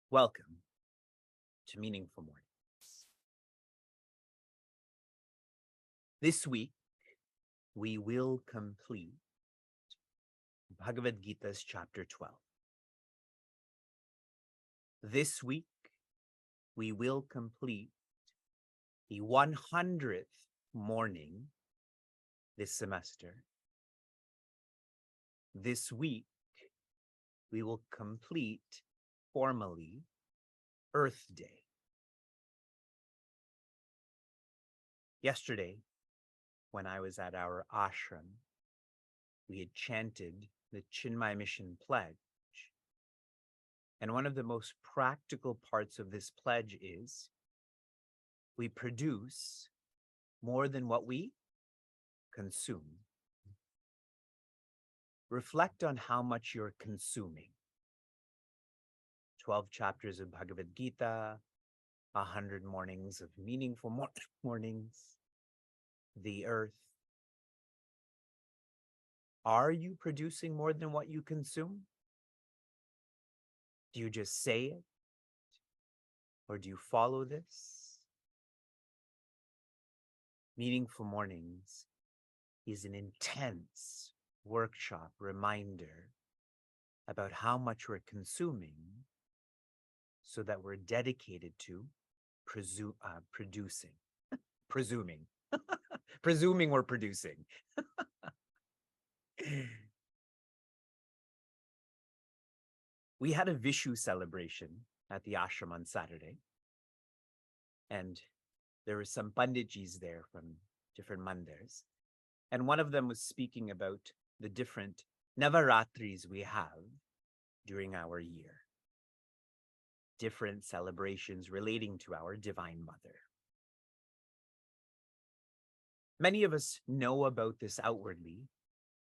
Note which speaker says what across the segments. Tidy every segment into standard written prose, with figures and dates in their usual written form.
Speaker 1: Welcome to Meaningful Mornings. This week, we will complete Bhagavad Gita's chapter 12. This week, we will complete the 100th morning this semester. This week, we will complete formally Earth Day. Yesterday, when I was at our ashram, we had chanted the Chinmay Mission Pledge. And one of the most practical parts of this pledge is we produce more than what we consume. Reflect on how much you're consuming. 12 chapters of Bhagavad Gita, 100 mornings of meaningful mornings, the earth. Are you producing more than what you consume? Do you just say it? Or do you follow this? Meaningful Mornings is an intense workshop reminder about how much we're consuming so that we're dedicated to producing. Presuming we're producing. We had a Vishu celebration at the ashram on Saturday. And there were some panditjis there from different mandirs. And one of them was speaking about the different Navaratris we have during our year. Different celebrations relating to our Divine Mother. Many of us know about this outwardly.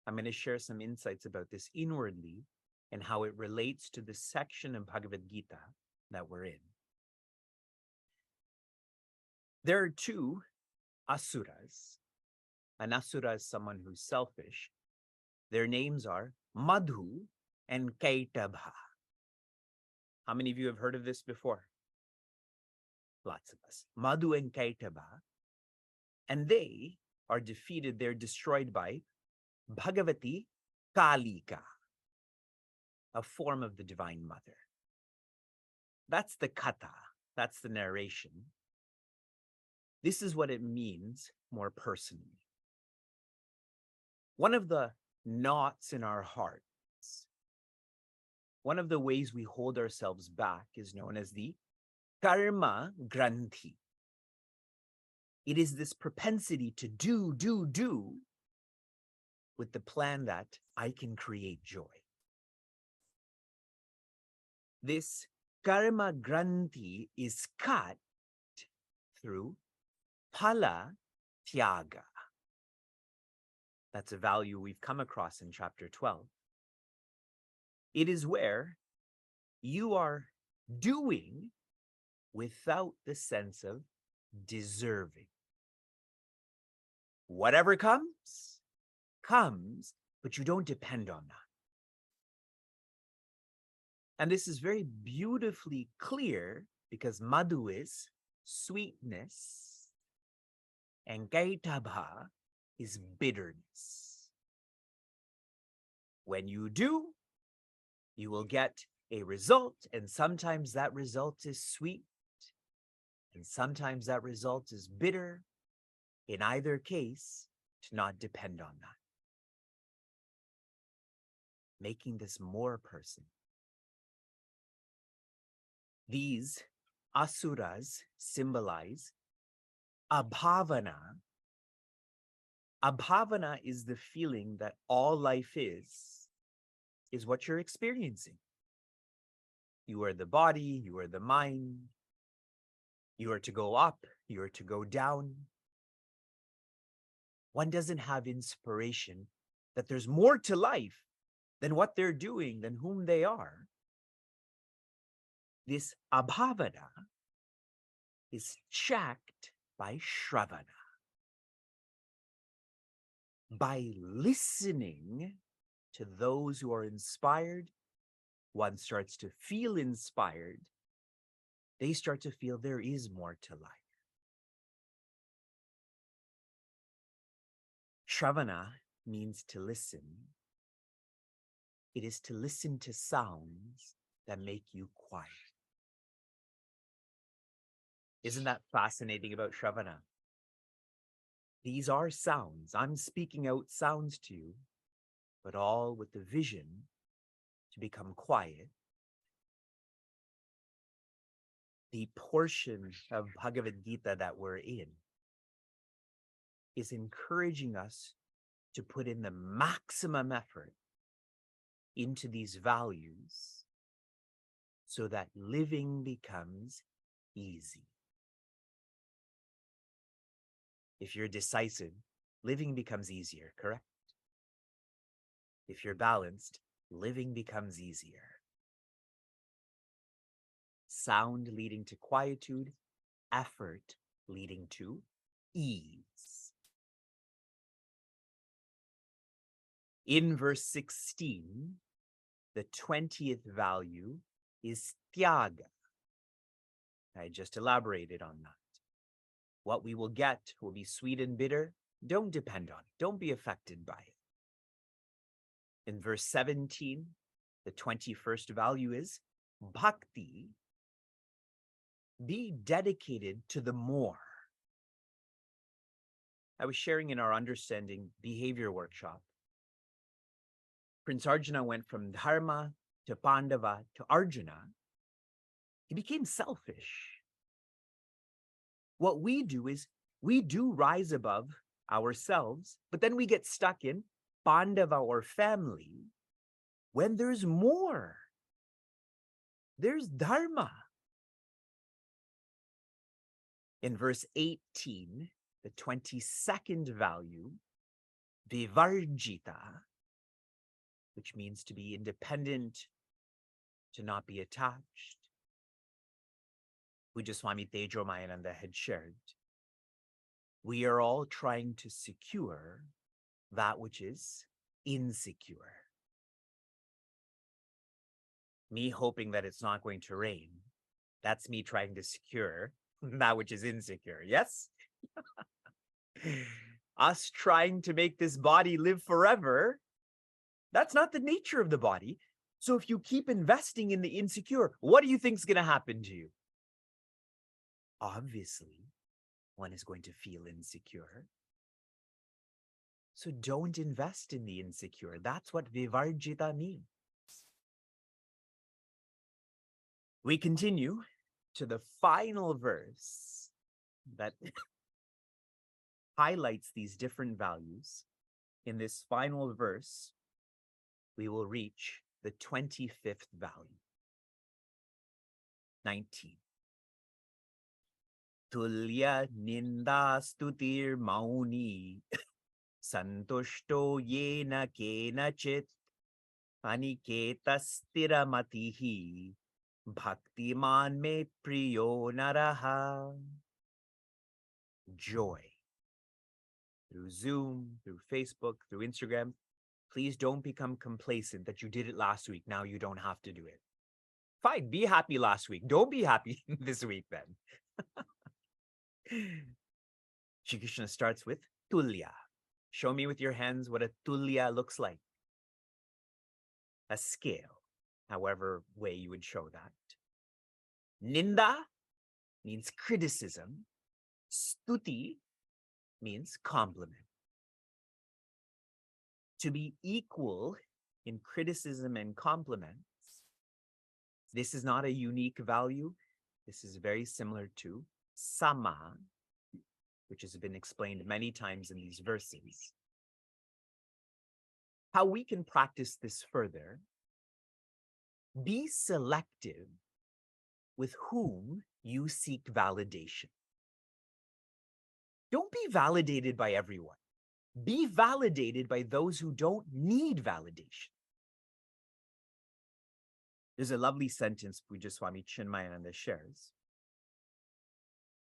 Speaker 1: I'm going to share some insights about this inwardly and how it relates to the section of Bhagavad Gita that we're in. There are two asuras. An asura is someone who's selfish. Their names are Madhu and Kaitabha. How many of you have heard of this before? Lots of us. Madhu and Kaitabha. And they are defeated, they're destroyed by Bhagavati Kalika, a form of the Divine Mother. That's the katha, that's the narration. This is what it means more personally. One of the knots in our hearts, one of the ways we hold ourselves back is known as the karma granthi. It is this propensity to do with the plan that I can create joy. This karma granthi is cut through phala tyaga. That's a value we've come across in chapter 12. It is where you are doing without the sense of deserving. Whatever comes, but you don't depend on that. And this is very beautifully clear because Madhu is sweetness and Kaitabha is bitterness. When you do, you will get a result, and sometimes that result is sweet, and sometimes that result is bitter. In either case, to not depend on that. Making this more personal. These asuras symbolize abhavana. Abhavana is the feeling that all life is what you're experiencing. You are the body, you are the mind. You are to go up, you are to go down. One doesn't have inspiration that there's more to life than what they're doing, than whom they are. This abhavana is checked by shravana. By listening to those who are inspired, one starts to feel inspired they start to feel there is more to life. Shravana means to listen. It is to listen to sounds that make you quiet. Isn't that fascinating about Shravana? These are sounds. I'm speaking out sounds to you, but all with the vision to become quiet. The portion of Bhagavad Gita that we're in is encouraging us to put in the maximum effort into these values so that living becomes easy. If you're decisive, living becomes easier, correct? If you're balanced, living becomes easier. Sound leading to quietude, effort leading to ease. In verse 16, the 20th value is tyaga. I just elaborated on that. What we will get will be sweet and bitter. Don't depend on it. Don't be affected by it. In verse 17, the 21st value is bhakti. Be dedicated to the more. I was sharing in our understanding behavior workshop. Prince Arjuna went from Dharma to Pandava to Arjuna. He became selfish. What we do is we do rise above ourselves, but then we get stuck in Pandava or family when there's more. There's Dharma. In verse 18, the 22nd value, Vivarjita, which means to be independent, to not be attached. Pujaswami Tejomayananda had shared, we are all trying to secure that which is insecure. Me hoping that it's not going to rain, that's me trying to secure that which is insecure, yes? Us trying to make this body live forever, that's not the nature of the body. So if you keep investing in the insecure, what do you think is going to happen to you? Obviously, one is going to feel insecure. So don't invest in the insecure. That's what Vivarjita means. We continue to the final verse that highlights these different values. In this final verse, we will reach the 25th value. 19. Tulya ninda stutir mauni santushto yena kenachit aniketa stiramatihi bhaktiman me priyo naraha. Joy. Through Zoom, through Facebook, through Instagram, please don't become complacent that you did it last week. Now you don't have to do it. Fine, be happy last week. Don't be happy this week then. Shri Krishna starts with tulya. Show me with your hands what a tulya looks like. A scale, however way you would show that. Ninda means criticism. Stuti means compliment. To be equal in criticism and compliments, this is not a unique value. This is very similar to sama, which has been explained many times in these verses. How we can practice this further: be selective with whom you seek validation. Don't be validated by everyone. Be validated by those who don't need validation. There's a lovely sentence Pujaswami Chinmayananda shares.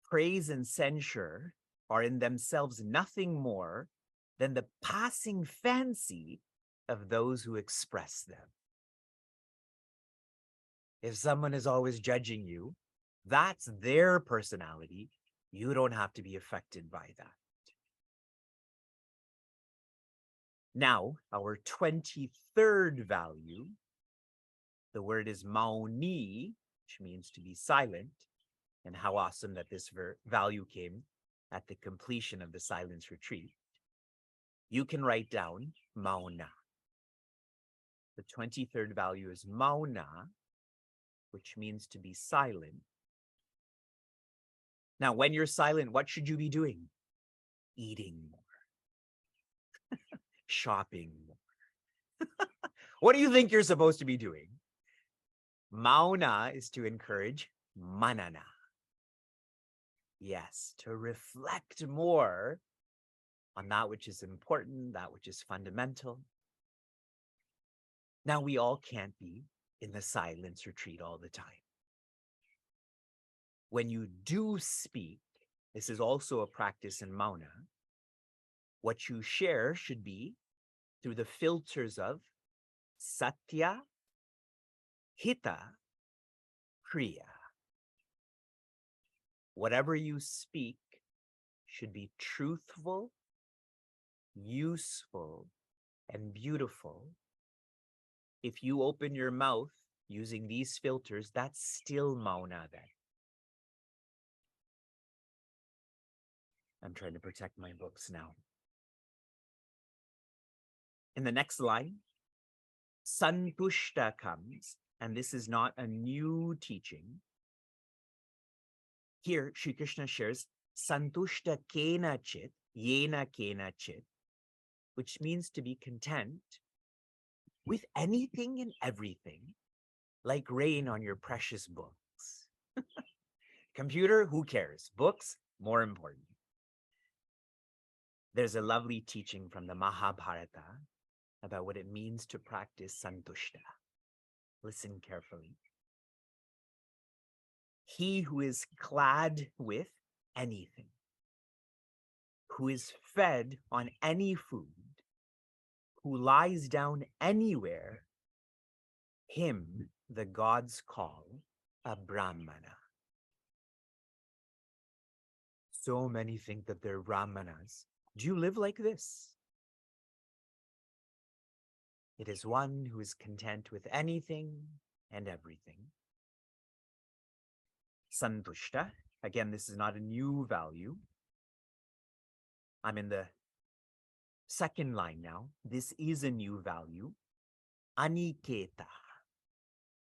Speaker 1: Praise and censure are in themselves nothing more than the passing fancy of those who express them. If someone is always judging you, That's their personality. You don't have to be affected by that. Now, our 23rd value, the word is mauni, which means to be silent. And how awesome that this value came at the completion of the silence retreat. You can write down mauna. The 23rd value is mauna, which means to be silent. Now, when you're silent, what should you be doing? Eating more, shopping more. What do you think you're supposed to be doing? Mauna is to encourage manana. Yes, to reflect more on that which is important, that which is fundamental. Now, we all can't be in the silence retreat all the time. When you do speak, this is also a practice in Mauna, what you share should be through the filters of Satya, Hita, Kriya. Whatever you speak should be truthful, useful, and beautiful. If you open your mouth using these filters, that's still Mauna then. I'm trying to protect my books now. In the next line, Santushta comes, and this is not a new teaching. Here, Sri Krishna shares Santushta kena chit, yena kena chit, which means to be content with anything and everything, like rain on your precious books. Computer, who cares? Books, more important. There's a lovely teaching from the Mahabharata about what it means to practice santushta. Listen carefully. He who is clad with anything, who is fed on any food, who lies down anywhere, him the gods call a Brahmana. So many think that they're Brahmanas. Do you live like this? It is one who is content with anything and everything. Santushta, again, this is not a new value. I'm in the second line now. This is a new value. Aniketa.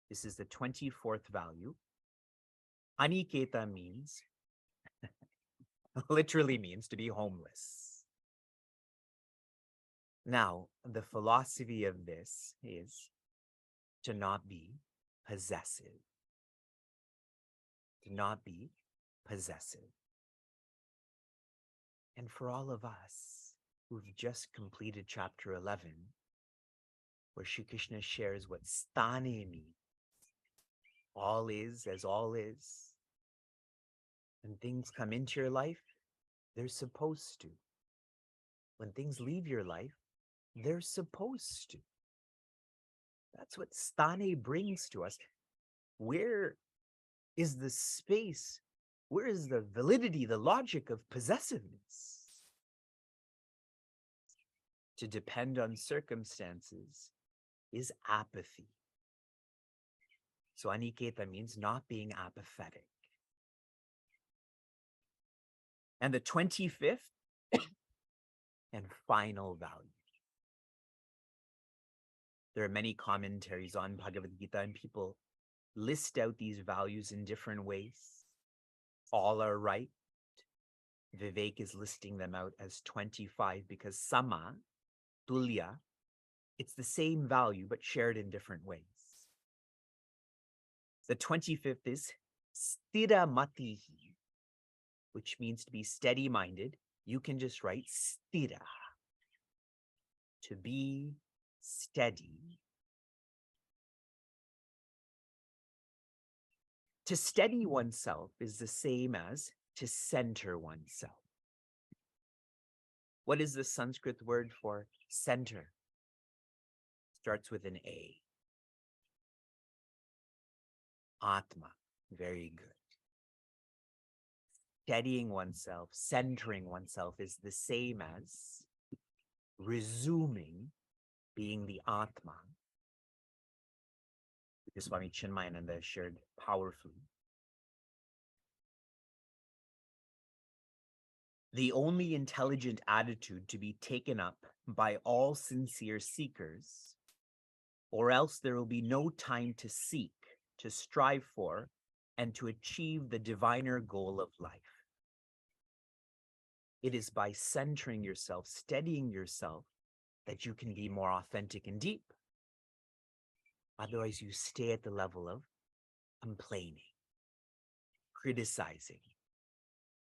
Speaker 1: This is the 24th value. Aniketa means, literally means to be homeless. Now, the philosophy of this is to not be possessive. To not be possessive. And for all of us who've just completed chapter 11, where Sri Krishna shares what sthane means, all is as all is. When things come into your life, they're supposed to. When things leave your life, they're supposed to. That's what sthane brings to us. Where is the space? Where is the validity, the logic of possessiveness? To depend on circumstances is apathy. So aniketa means not being apathetic. And the 25th and final value. There are many commentaries on Bhagavad Gita, and people list out these values in different ways. All are right. Vivek is listing them out as 25 because sama, tulya, it's the same value but shared in different ways. The 25th is stira matihi, which means to be steady-minded. You can just write stira, to be steady. To steady oneself is the same as to center oneself. What is the Sanskrit word for center? Starts with an A. Atma. Very good. steadying oneself, centering oneself is the same as resuming being the Atma, which Swami Chinmayananda shared powerfully. The only intelligent attitude to be taken up by all sincere seekers, or else there will be no time to seek, to strive for, and to achieve the diviner goal of life. It is by centering yourself, steadying yourself, that you can be more authentic and deep. Otherwise, you stay at the level of complaining, criticizing,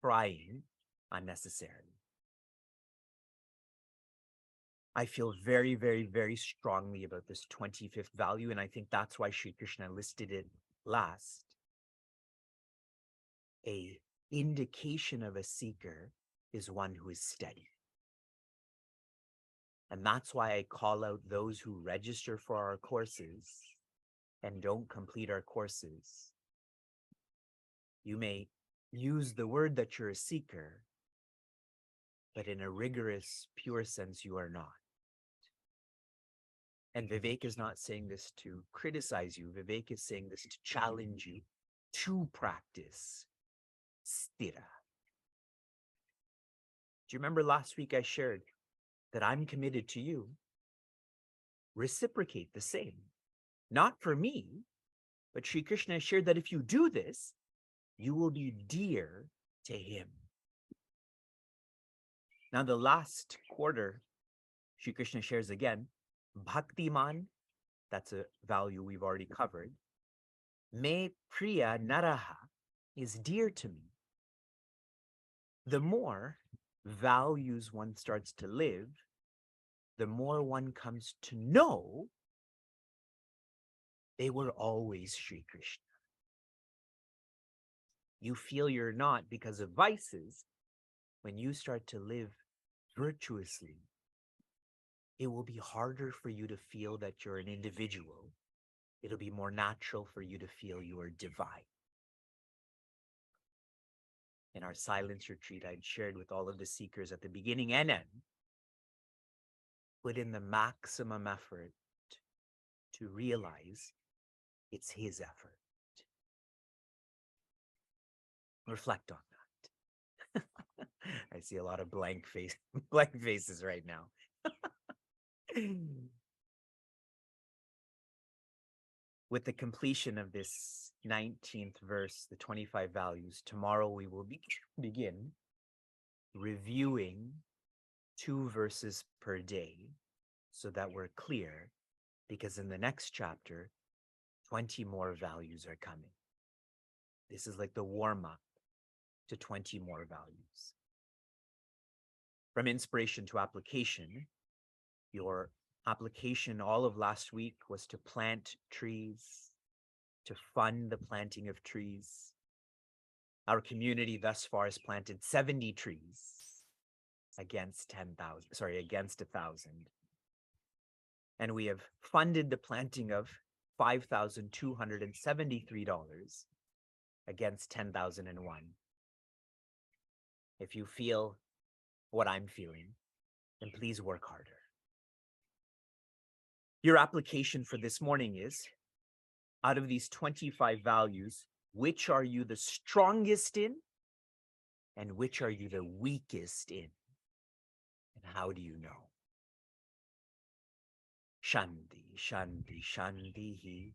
Speaker 1: crying unnecessarily. I feel very, very, very strongly about this 25th value, and I think that's why Sri Krishna listed it last. A indication of a seeker is one who is steady. And that's why I call out those who register for our courses and don't complete our courses. You may use the word that you're a seeker, but in a rigorous, pure sense, you are not. And Vivek is not saying this to criticize you. Vivek is saying this to challenge you to practice stira. Do you remember last week I shared that I'm committed to you? Reciprocate the same. Not for me, but Sri Krishna shared that if you do this, you will be dear to him. Now, the last quarter, Sri Krishna shares again, Bhaktiman, that's a value we've already covered. Me priya naraha is dear to me. The more values one starts to live, the more one comes to know they were always Sri Krishna. You feel you're not because of vices. When you start to live virtuously, it will be harder for you to feel that you're an individual. It'll be more natural for you to feel you are divine. In our silence retreat, I'd shared with all of the seekers at the beginning and end, put in the maximum effort to realize it's his effort. Reflect on that. I see a lot of blank faces right now. With the completion of this 19th verse, the 25 values, tomorrow we will begin reviewing 2 verses per day so that we're clear, because in the next chapter, 20 more values are coming. This is like the warm-up to 20 more values. From inspiration to application, your application all of last week was to plant trees, to fund the planting of trees. Our community thus far has planted 70 trees against 1,000. And we have funded the planting of $5,273 against 10,001. If you feel what I'm feeling, then please work harder. Your application for this morning is, out of these 25 values, which are you the strongest in and which are you the weakest in? And how do you know? Shanti, Shanti, Shanti.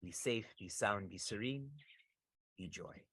Speaker 1: Be safe, be sound, be serene, be joy.